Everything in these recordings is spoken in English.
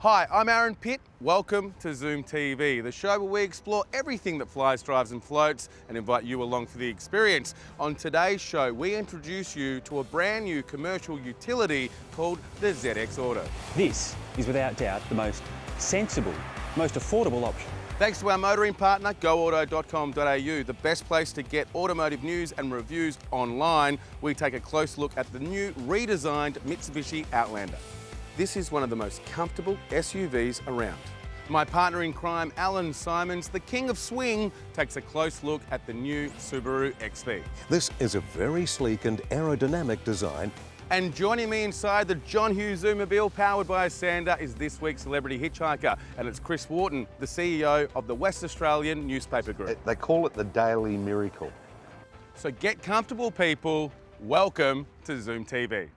Hi, I'm Aaron Pitt. Welcome to Zoom TV, the show where we explore everything that flies, drives and floats and invite you along for the experience. On today's show, we introduce you to a brand new commercial utility called the ZX Auto. This is without doubt the most sensible, most affordable option. Thanks to our motoring partner, goauto.com.au, the best place to get automotive news and reviews online. We take a close look at the new redesigned Mitsubishi Outlander. This is one of the most comfortable SUVs around. My partner in crime, Allan Simons, the king of swing, takes a close look at the new Subaru XV. This is a very sleek and aerodynamic design. And joining me inside the John Hughes Zoomobile powered by a Sander is this week's Celebrity Hitchhiker, and it's Chris Wharton, the CEO of the West Australian newspaper group. They call it the Daily Miracle. So get comfortable, people. Welcome to Zoom TV.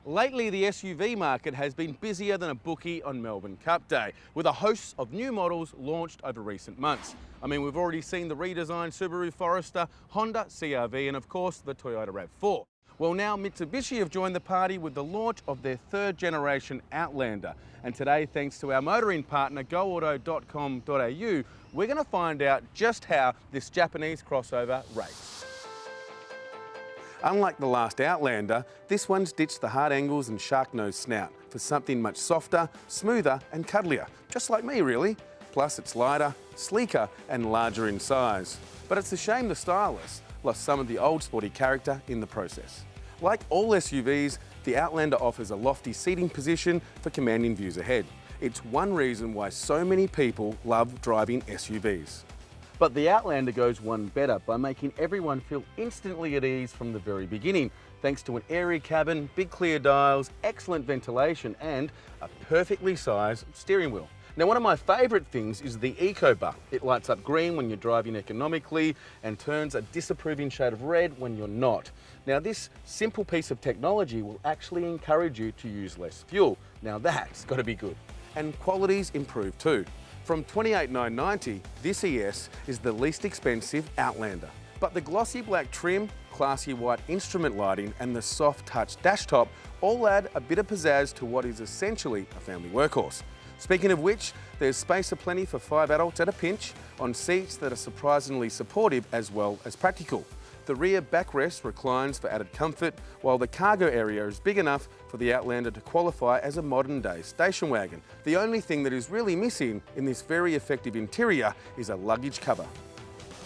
Lately, the SUV market has been busier than a bookie on Melbourne Cup Day, with a host of new models launched over recent months. I mean, we've already seen the redesigned Subaru Forester, Honda CR-V, and of course, the Toyota RAV4. Well, now Mitsubishi have joined the party with the launch of their third generation Outlander. And today, thanks to our motoring partner, goauto.com.au, we're going to find out just how this Japanese crossover rates. Unlike the last Outlander, this one's ditched the hard angles and shark-nosed snout for something much softer, smoother and cuddlier, just like me really. Plus it's lighter, sleeker and larger in size. But it's a shame the stylus lost some of the old sporty character in the process. Like all SUVs, the Outlander offers a lofty seating position for commanding views ahead. It's one reason why so many people love driving SUVs. But the Outlander goes one better by making everyone feel instantly at ease from the very beginning, thanks to an airy cabin, big clear dials, excellent ventilation and a perfectly sized steering wheel. Now, one of my favourite things is the Eco Bar. It lights up green when you're driving economically and turns a disapproving shade of red when you're not. Now, this simple piece of technology will actually encourage you to use less fuel. Now, that's got to be good. And quality's improved too. From $28,990, this ES is the least expensive Outlander. But the glossy black trim, classy white instrument lighting and the soft touch dash top all add a bit of pizzazz to what is essentially a family workhorse. Speaking of which, there's space aplenty for 5 adults at a pinch on seats that are surprisingly supportive as well as practical. The rear backrest reclines for added comfort, while the cargo area is big enough for the Outlander to qualify as a modern-day station wagon. The only thing that is really missing in this very effective interior is a luggage cover.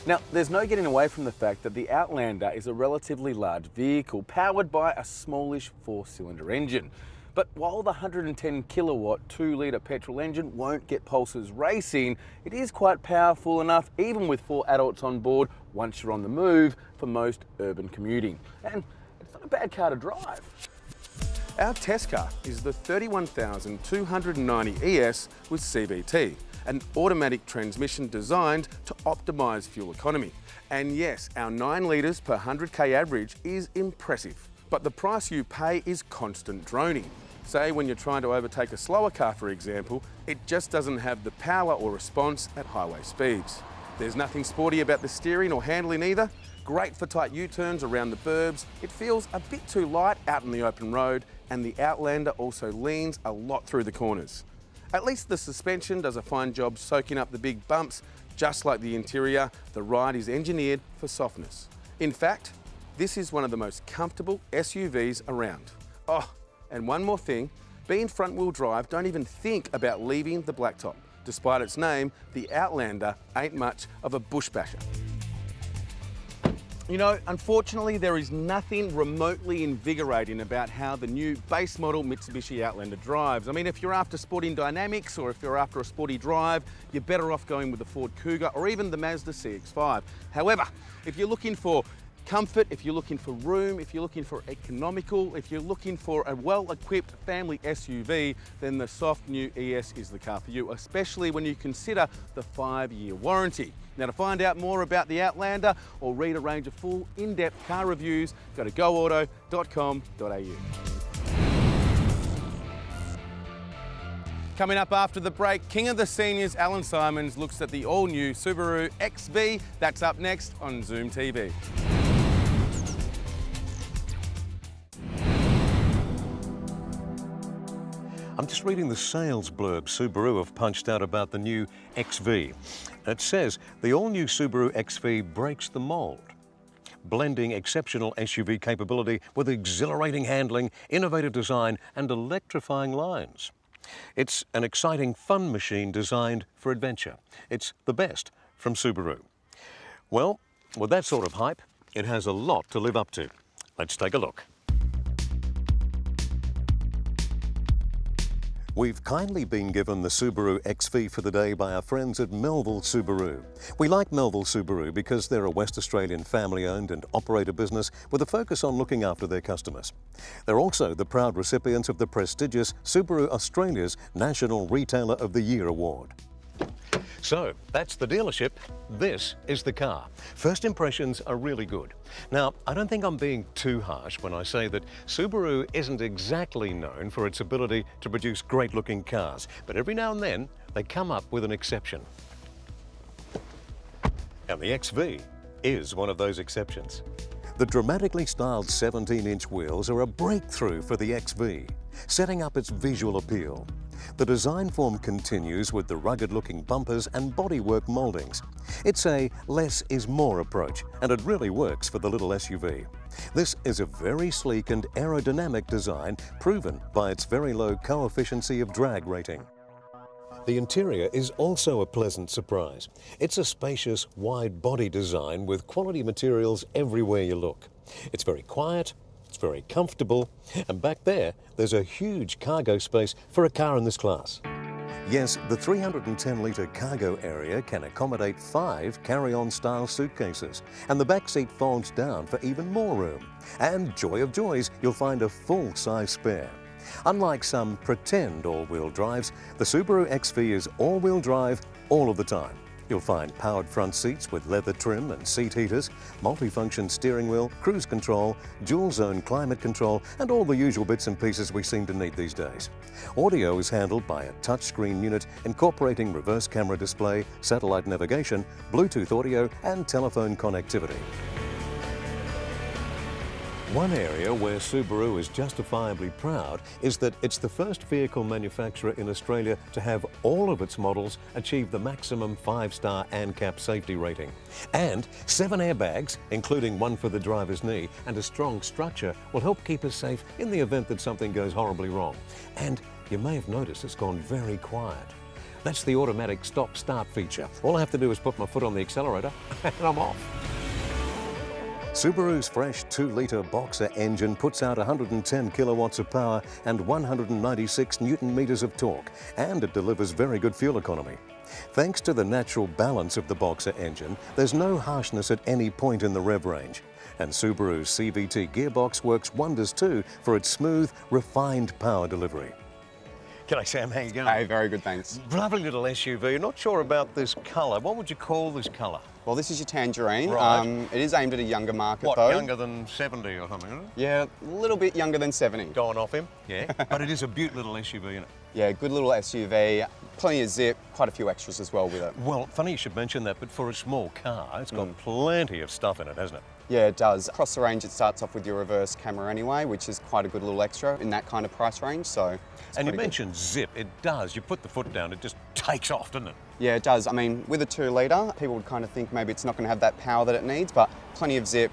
Now, there's no getting away from the fact that the Outlander is a relatively large vehicle powered by a smallish 4-cylinder engine. But while the 110 kilowatt 2-litre petrol engine won't get pulses racing, it is quite powerful enough, even with 4 adults on board, once you're on the move, for most urban commuting. And it's not a bad car to drive. Our test car is the 31,290 ES with CVT, an automatic transmission designed to optimise fuel economy. And yes, our 9 litres per 100k average is impressive. But the price you pay is constant droning. Say when you're trying to overtake a slower car, for example, it just doesn't have the power or response at highway speeds. There's nothing sporty about the steering or handling either. Great for tight U-turns around the burbs. It feels a bit too light out in the open road, and the Outlander also leans a lot through the corners. At least the suspension does a fine job soaking up the big bumps. Just like the interior, the ride is engineered for softness. In fact, this is one of the most comfortable SUVs around. Oh, and one more thing, being front-wheel drive, don't even think about leaving the blacktop. Despite its name, the Outlander ain't much of a bush basher. You know, unfortunately, there is nothing remotely invigorating about how the new base model Mitsubishi Outlander drives. I mean, if you're after sporting dynamics or if you're after a sporty drive, you're better off going with the Ford Kuga or even the Mazda CX-5. However, if you're looking for comfort, if you're looking for room, if you're looking for economical, if you're looking for a well-equipped family SUV, then the soft new ES is the car for you, especially when you consider the 5-year warranty. Now, to find out more about the Outlander or read a range of full in-depth car reviews, go to goauto.com.au. Coming up after the break, King of the Seniors, Allan Simons, looks at the all-new Subaru XV. That's up next on Zoom TV. I'm just reading the sales blurb Subaru have punched out about the new XV. It says the all-new Subaru XV breaks the mold, blending exceptional SUV capability with exhilarating handling, innovative design and electrifying lines. It's an exciting fun machine designed for adventure. It's the best from Subaru. Well, with that sort of hype, it has a lot to live up to. Let's take a look. We've kindly been given the Subaru XV for the day by our friends at Melville Subaru. We like Melville Subaru because they're a West Australian family-owned and operated business with a focus on looking after their customers. They're also the proud recipients of the prestigious Subaru Australia's National Retailer of the Year award. So, that's the dealership. This is the car. First impressions are really good. Now, I don't think I'm being too harsh when I say that Subaru isn't exactly known for its ability to produce great-looking cars, but every now and then they come up with an exception. And the XV is one of those exceptions. The dramatically styled 17-inch wheels are a breakthrough for the XV, setting up its visual appeal. The design form continues with the rugged-looking bumpers and bodywork mouldings. It's a less is more approach, and it really works for the little SUV. This is a very sleek and aerodynamic design proven by its very low coefficient of drag rating. The interior is also a pleasant surprise. It's a spacious, wide body design with quality materials everywhere you look. It's very quiet, it's very comfortable, and back there's a huge cargo space for a car in this class. Yes, the 310-litre cargo area can accommodate 5 carry-on style suitcases, and the back seat folds down for even more room. And joy of joys, you'll find a full-size spare. Unlike some pretend all-wheel drives, the Subaru XV is all-wheel drive all of the time. You'll find powered front seats with leather trim and seat heaters, multifunction steering wheel, cruise control, dual-zone climate control, and all the usual bits and pieces we seem to need these days. Audio is handled by a touchscreen unit incorporating reverse camera display, satellite navigation, Bluetooth audio, and telephone connectivity. One area where Subaru is justifiably proud is that it's the first vehicle manufacturer in Australia to have all of its models achieve the maximum 5-star ANCAP safety rating. And 7 airbags, including one for the driver's knee, and a strong structure will help keep us safe in the event that something goes horribly wrong. And you may have noticed it's gone very quiet. That's the automatic stop-start feature. All I have to do is put my foot on the accelerator and I'm off. Subaru's fresh 2-litre Boxer engine puts out 110 kilowatts of power and 196 newton-meters of torque, and it delivers very good fuel economy. Thanks to the natural balance of the Boxer engine, there's no harshness at any point in the rev range. And Subaru's CVT gearbox works wonders too for its smooth, refined power delivery. G'day Sam, how you going? Hey, very good, thanks. Lovely little SUV. Not sure about this colour. What would you call this colour? Well, this is your Tangerine. Right. It is aimed at a younger market, What, though. younger than 70 or something, isn't it? Yeah, a little bit younger than 70. Going off him? Yeah. But it is a beaut little SUV, isn't it? Yeah, good little SUV, plenty of zip, quite a few extras as well with it. Well, funny you should mention that, but for a small car, it's got plenty of stuff in it, hasn't it? Yeah, it does. Across the range, it starts off with your reverse camera anyway, which is quite a good little extra in that kind of price range, so it's And you pretty good. mentioned zip. It does. You put the foot down, it just takes off, doesn't it? Yeah, it does. I mean, with a 2-litre, people would kind of think maybe it's not going to have that power that it needs, but plenty of zip.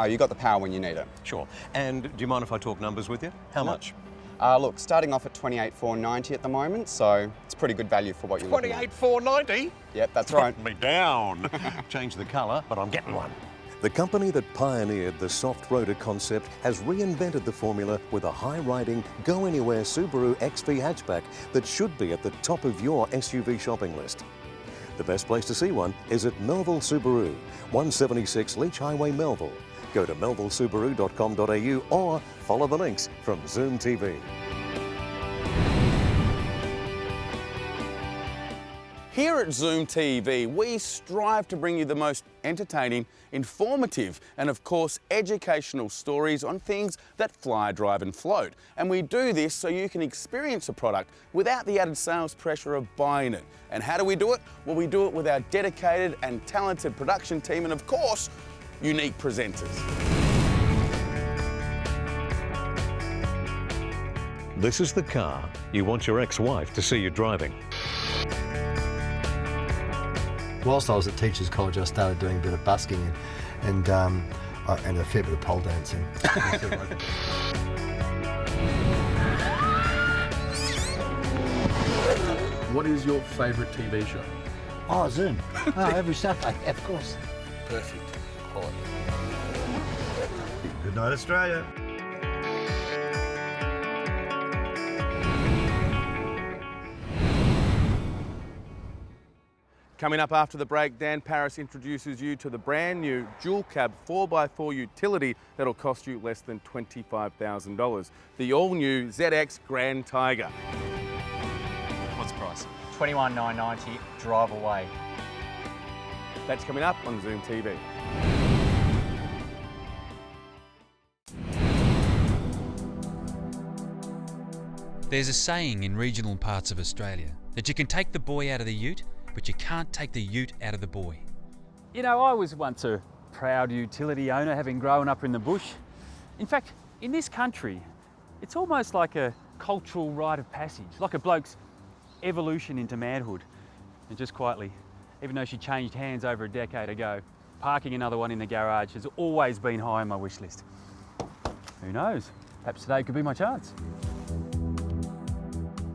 You got the power when you need it. Sure. And do you mind if I talk numbers with you? How much? Look, starting off at $28,490 at the moment, so it's pretty good value for what you're looking at. $28,490? Yep, that's right. Put me down. Change the colour, but I'm getting one. The company that pioneered the soft roader concept has reinvented the formula with a high-riding, go-anywhere Subaru XV hatchback that should be at the top of your SUV shopping list. The best place to see one is at Melville Subaru, 176 Leach Highway, Melville. Go to melvillesubaru.com.au or follow the links from Zoom TV. Here at Zoom TV, we strive to bring you the most entertaining, informative, and of course, educational stories on things that fly, drive, and float. And we do this so you can experience a product without the added sales pressure of buying it. And how do we do it? Well, we do it with our dedicated and talented production team and, of course, unique presenters. This is the car you want your ex-wife to see you driving. Whilst I was at Teachers College, I started doing a bit of busking and a fair bit of pole dancing. What is your favourite TV show? Oh, Zoom. Oh, every Saturday, of course. Perfect. Quality. Good night, Australia. Coming up after the break, Dan Paris introduces you to the brand new dual cab 4x4 utility that'll cost you less than $25,000. The all new ZX Grand Tiger. What's the price? $21,990, drive away. That's coming up on Zoom TV. There's a saying in regional parts of Australia that you can take the boy out of the ute, but you can't take the ute out of the boy. You know, I was once a proud utility owner, having grown up in the bush. In fact, in this country, it's almost like a cultural rite of passage, like a bloke's evolution into manhood. And just quietly, even though she changed hands over a decade ago, parking another one in the garage has always been high on my wish list. Who knows? Perhaps today could be my chance.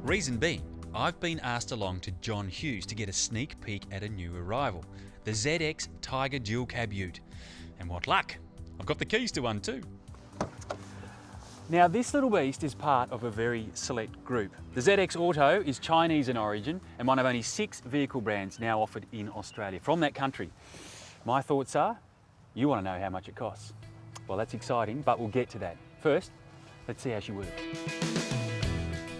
Reason being, I've been asked along to John Hughes to get a sneak peek at a new arrival, the ZX Tiger Dual Cab Ute. And what luck! I've got the keys to one too. Now, this little beast is part of a very select group. The ZX Auto is Chinese in origin and one of only 6 vehicle brands now offered in Australia from that country. My thoughts are, you want to know how much it costs. Well, that's exciting, but we'll get to that. First, let's see how she works.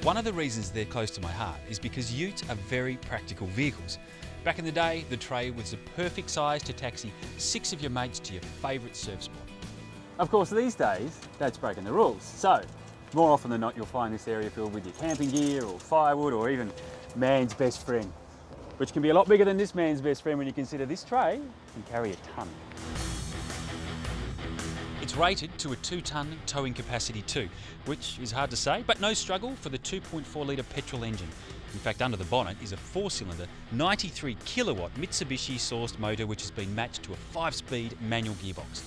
One of the reasons they're close to my heart is because utes are very practical vehicles. Back in the day, the tray was the perfect size to taxi 6 of your mates to your favourite surf spot. Of course, these days, that's breaking the rules. So, more often than not, you'll find this area filled with your camping gear or firewood or even man's best friend, which can be a lot bigger than this man's best friend when you consider this tray can carry a tonne. It's rated to a 2-tonne towing capacity too, which is hard to say, but no struggle for the 2.4 litre petrol engine. In fact, under the bonnet is a 4-cylinder, 93 kilowatt Mitsubishi sourced motor which has been matched to a 5-speed manual gearbox.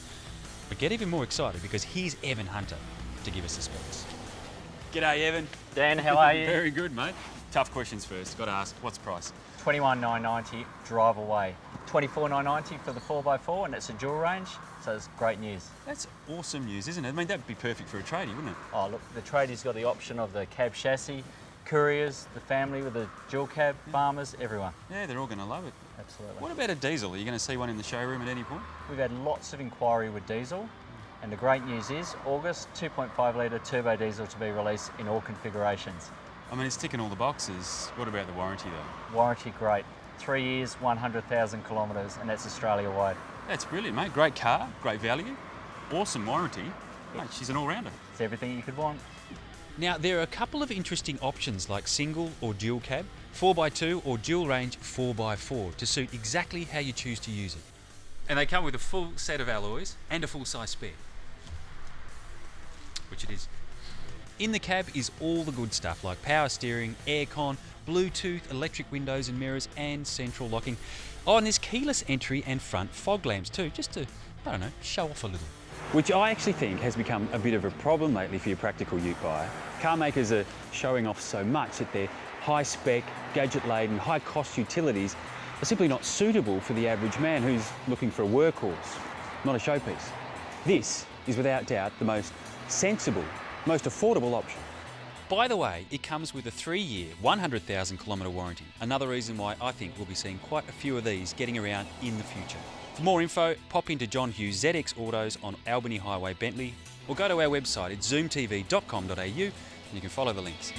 But get even more excited because here's Evan Hunter to give us the specs. G'day, Evan. Dan, how are you? Very good, mate. Tough questions first. Got to ask, what's the price? $21,990, drive away. $24,990 for the 4x4, and it's a dual range, so it's great news. That's awesome news, isn't it? I mean, that'd be perfect for a tradie, wouldn't it? Oh, look, the tradie's got the option of the cab chassis, couriers, the family with the dual cab, farmers, everyone. Yeah, they're all going to love it. Absolutely. What about a diesel? Are you going to see one in the showroom at any point? We've had lots of inquiry with diesel, and the great news is August, 2.5 litre turbo diesel to be released in all configurations. I mean, it's ticking all the boxes. What about the warranty though? Warranty, great. 3 years, 100,000 kilometres, and that's Australia-wide. That's brilliant, mate. Great car, great value, awesome warranty. Mate, she's an all-rounder. It's everything you could want. Now, there are a couple of interesting options like single or dual cab, 4x2 or dual range 4x4 to suit exactly how you choose to use it. And they come with a full set of alloys and a full-size spare, which it is. In the cab is all the good stuff like power steering, aircon, Bluetooth, electric windows and mirrors and central locking. Oh, and there's keyless entry and front fog lamps too, just to, I don't know, show off a little. Which I actually think has become a bit of a problem lately for your practical ute buyer. Car makers are showing off so much that their high-spec, gadget-laden, high-cost utilities are simply not suitable for the average man who's looking for a workhorse, not a showpiece. This is without doubt the most sensible, most affordable option. By the way, it comes with a 3-year, 100,000 kilometre warranty. Another reason why I think we'll be seeing quite a few of these getting around in the future. For more info, pop into John Hughes ZX Autos on Albany Highway, Bentley, or go to our website at zoomtv.com.au and you can follow the links.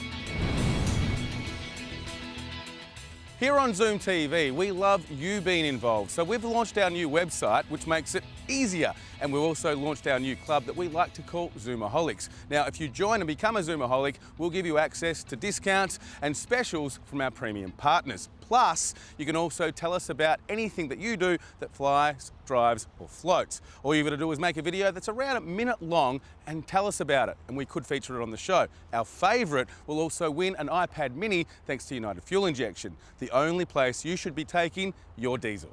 Here on Zoom TV, we love you being involved. So we've launched our new website, which makes it easier. And we've also launched our new club that we like to call Zoomaholics. Now, if you join and become a Zoomaholic, we'll give you access to discounts and specials from our premium partners. Plus, you can also tell us about anything that you do that flies, drives or floats. All you've got to do is make a video that's around a minute long and tell us about it, and we could feature it on the show. Our favourite will also win an iPad mini thanks to United Fuel Injection, the only place you should be taking your diesel.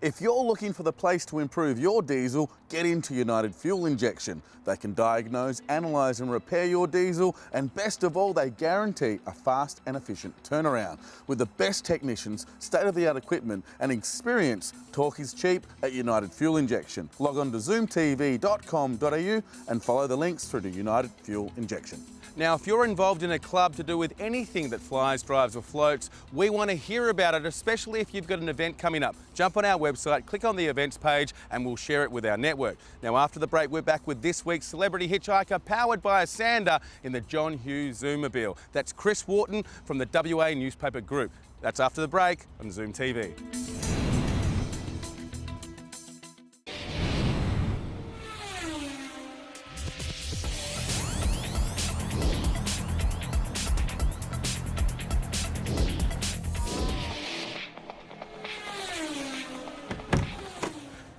If you're looking for the place to improve your diesel, get into United Fuel Injection. They can diagnose, analyse and repair your diesel, and best of all, they guarantee a fast and efficient turnaround. With the best technicians, state-of-the-art equipment and experience, talk is cheap at United Fuel Injection. Log on to zoomtv.com.au and follow the links through to United Fuel Injection. Now, if you're involved in a club to do with anything that flies, drives or floats, we want to hear about it, especially if you've got an event coming up. Jump on our website, click on the events page and we'll share it with our network. Now, after the break, we're back with this week's Celebrity Hitchhiker, powered by a sander in the John Hughes Zoomobile. That's Chris Wharton from the WA Newspaper Group. That's after the break on Zoom TV.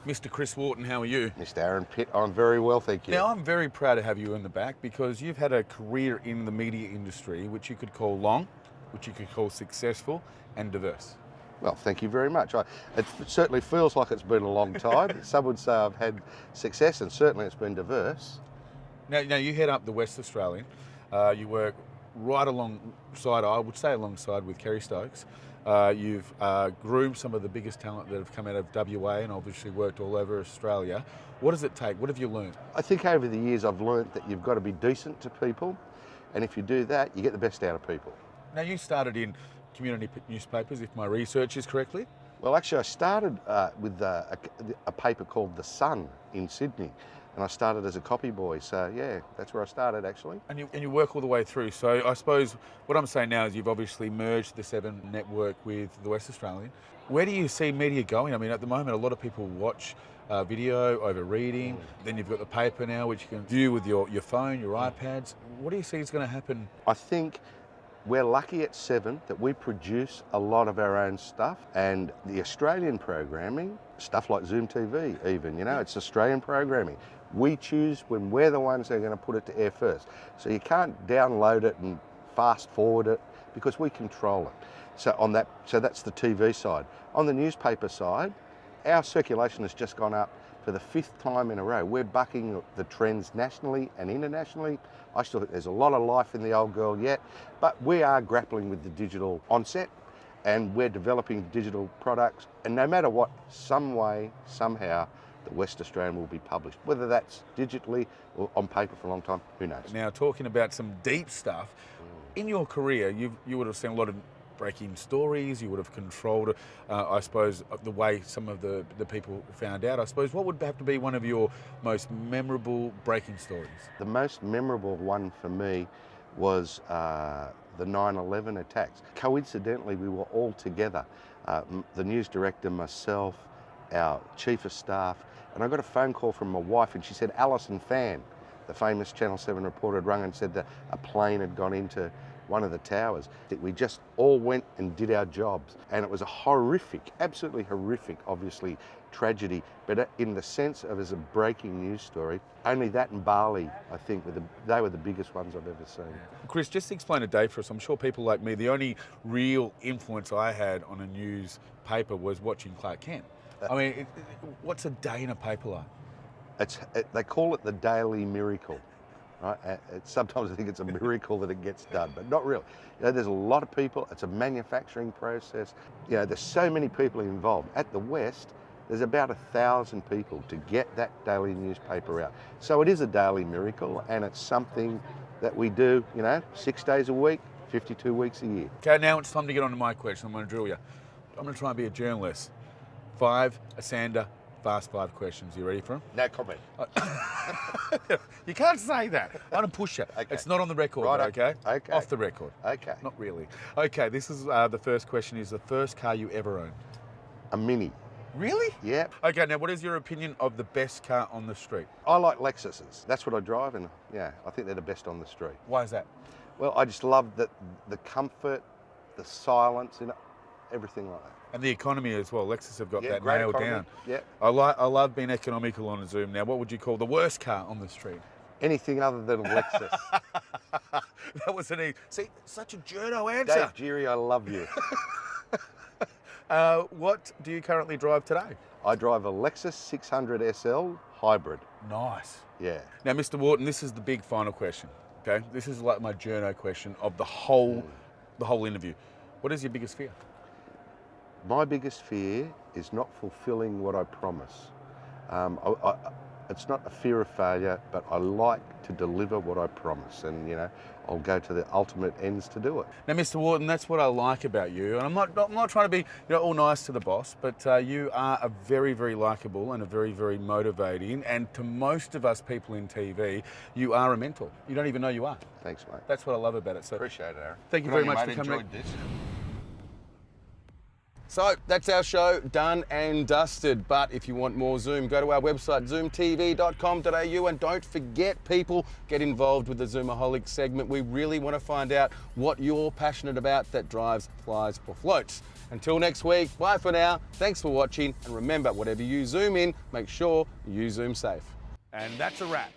Mr. Chris Wharton, how are you? Mr. Aaron Pitt, I'm very well, thank you. Now, I'm very proud to have you in the back because you've had a career in the media industry which you could call long, which you could call successful and diverse. Well, thank you very much. It certainly feels like it's been a long time. Some would say I've had success, and certainly it's been diverse. Now you head up the West Australian. You work right alongside, I would say alongside with Kerry Stokes. You've groomed some of the biggest talent that have come out of WA and obviously worked all over Australia. What does it take? What have you learned? I think over the years I've learnt that you've got to be decent to people, and if you do that, you get the best out of people. Now, you started in community newspapers, if my research is correctly. Well, actually, I started with a paper called The Sun in Sydney, and I started as a copy boy. So yeah, that's where I started actually. And you work all the way through. So I suppose what I'm saying now is you've obviously merged the Seven network with the West Australian. Where do you see media going? I mean, at the moment, a lot of people watch video over reading. Then you've got the paper now, which you can view with your phone, your iPads. What do you see is going to happen? I think we're lucky at Seven that we produce a lot of our own stuff, and the Australian programming, stuff like Zoom TV even, you know, it's Australian programming. We choose when we're the ones that are going to put it to air first. So you can't download it and fast forward it because we control it. So that's the TV side. On the newspaper side, our circulation has just gone up for the 5th time in a row. We're bucking the trends nationally and internationally. I still think there's a lot of life in the old girl yet, but we are grappling with the digital onset and we're developing digital products. And no matter what, some way, somehow, the West Australian will be published. Whether that's digitally or on paper for a long time, who knows? Now, talking about some deep stuff, in your career, you would have seen a lot of breaking stories, you would have controlled, I suppose, the way some of the people found out. I suppose, what would have to be one of your most memorable breaking stories? The most memorable one for me was the 9/11 attacks. Coincidentally, we were all together, the news director, myself, our chief of staff, and I got a phone call from my wife and she said Alison Fan, the famous Channel 7 reporter, had rung and said that a plane had gone into one of the towers. That we just all went and did our jobs, and it was a horrific, absolutely horrific, obviously, tragedy, but in the sense of as a breaking news story, only that and Bali, I think, they were the biggest ones I've ever seen. Chris, just explain a day for us. I'm sure people like me, the only real influence I had on a newspaper was watching Clark Kent. I mean, what's a day in a paper like? They call it the daily miracle, right? Sometimes I think it's a miracle that it gets done, but not really. You know, there's a lot of people. It's a manufacturing process. You know, there's so many people involved. At the West, there's about 1,000 people to get that daily newspaper out. So it is a daily miracle, and it's something that we do, you know, 6 days a week, 52 weeks a year. Okay, now it's time to get on to my question. I'm going to drill you. I'm going to try and be a journalist. 5, a sander, Fast 5 questions. You ready for them? No comment. You can't say that. I'm going to push you. Okay. It's not on the record, Right, okay? okay. Off the record. Okay. Not really. Okay, this is the first question. Is the first car you ever owned? A Mini. Really? Yep. Okay, now what is your opinion of the best car on the street? I like Lexuses. That's what I drive, and yeah, I think they're the best on the street. Why is that? Well, I just love the comfort, the silence, everything like that. And the economy as well. Lexus have got Yeah, that great nailed economy. down. Yep. I love being economical on a Zoom. Now, what would you call the worst car on the street? Anything other than a Lexus. That was an see, such a journo answer. Dave Geary, I love you. What do you currently drive today? I drive a Lexus 600 SL hybrid. Nice. Yeah. Now, Mr. Wharton, this is the big final question. Okay, this is like my journo question of the whole interview. What is your biggest fear? My biggest fear is not fulfilling what I promise. It's not a fear of failure, but I like to deliver what I promise, and you know, I'll go to the ultimate ends to do it. Now, Mr. Wharton, that's what I like about you, and I'm not trying to be all nice to the boss, but you are a very, very likable and a very, very motivating, and to most of us people in TV, you are a mentor. You don't even know you are. Thanks, mate. That's what I love about it. So Appreciate it, Aaron. thank you Good very on much mate. for coming. Enjoyed this. So that's our show done and dusted. But if you want more Zoom, go to our website, zoomtv.com.au, and don't forget, people, get involved with the Zoomaholic segment. We really want to find out what you're passionate about that drives, flies, or floats. Until next week, bye for now. Thanks for watching, and remember, whatever you zoom in, make sure you zoom safe. And that's a wrap.